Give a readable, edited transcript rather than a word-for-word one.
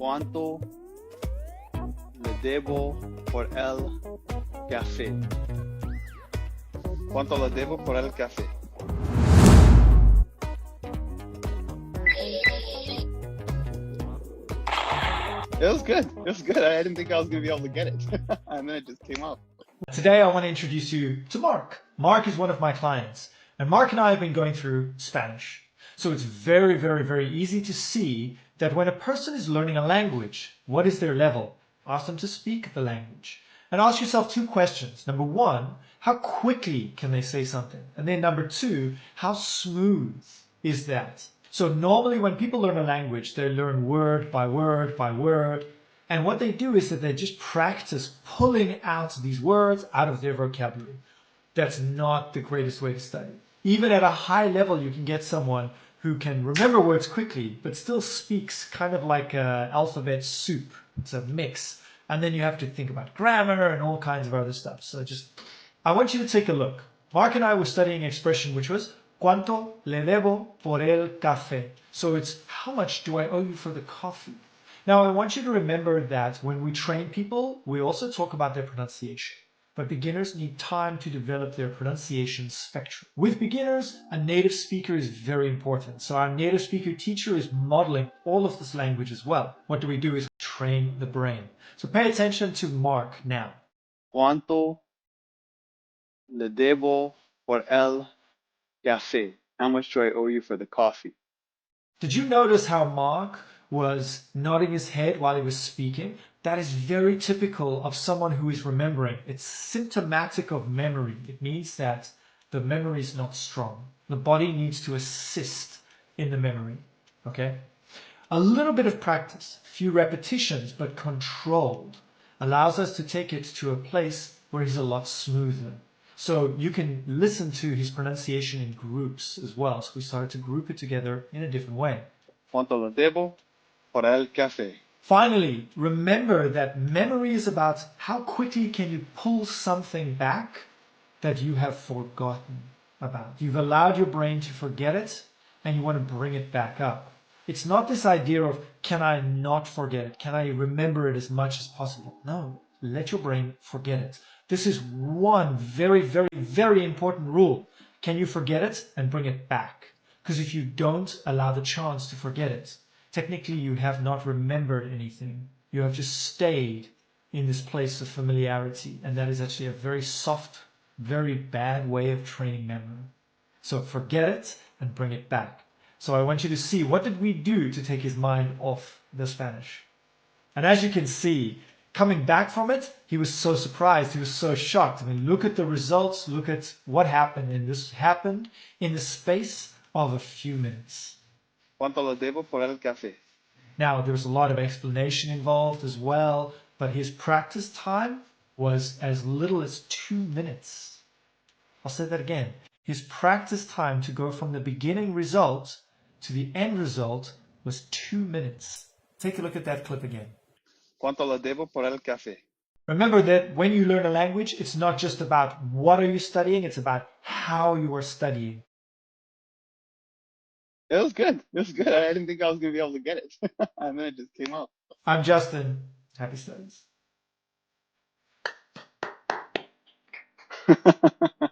¿Cuánto le debo por el café? ¿Cuánto le debo por el café? It was good. It was good. I didn't think I was going to be able to get it. And then it just came out. Today I want to introduce you to Mark. Mark is one of my clients, and Mark and I have been going through Spanish. So it's very, very, very easy to see that when a person is learning a language, what is their level? Ask them to speak the language. And ask yourself two questions. Number one, how quickly can they say something? And then number two, how smooth is that? So normally when people learn a language, they learn word by word by word. And what they do is that they just practice pulling out these words out of their vocabulary. That's not the greatest way to study. Even at a high level, you can get someone who can remember words quickly, but still speaks kind of like an alphabet soup. It's a mix. And then you have to think about grammar and all kinds of other stuff. So I want you to take a look. Mark and I were studying an expression which was, ¿Cuánto le debo por el café? So it's, how much do I owe you for the coffee? Now, I want you to remember that when we train people, we also talk about their pronunciation. But beginners need time to develop their pronunciation spectrum. With beginners, a native speaker is very important. So our native speaker teacher is modeling all of this language as well. What do? Is train the brain. So pay attention to Mark now. ¿Cuánto le debo por el café? How much do I owe you for the coffee? Did you notice how Mark was nodding his head while he was speaking? That is very typical of someone who is remembering. It's symptomatic of memory. It means that the memory is not strong. The body needs to assist in the memory. Okay? A little bit of practice, a few repetitions, but controlled, allows us to take it to a place where he's a lot smoother. So you can listen to his pronunciation in groups as well. So we started to group it together in a different way. ¿Cuánto le debo por el café? Finally, remember that memory is about how quickly can you pull something back that you have forgotten about. You've allowed your brain to forget it and you want to bring it back up. It's not this idea of, can I not forget it? Can I remember it as much as possible? No, let your brain forget it. This is one very, very, very important rule. Can you forget it and bring it back? Because if you don't allow the chance to forget it, technically you have not remembered anything. You have just stayed in this place of familiarity. And that is actually a very soft, very bad way of training memory. So forget it and bring it back. So I want you to see, what did we do to take his mind off the Spanish? And as you can see, coming back from it, he was so surprised, he was so shocked. I mean, look at the results, look at what happened. And this happened in the space of a few minutes. ¿Cuánto le debo por el café? Now, there was a lot of explanation involved as well, but his practice time was as little as 2 minutes. I'll say that again. His practice time to go from the beginning result to the end result was 2 minutes. Take a look at that clip again. ¿Cuánto le debo por el café? Remember that when you learn a language, it's not just about what are you studying, it's about how you are studying. It was good. It was good. I didn't think I was going to be able to get it. And then it just came out. I'm Justin. Happy studies.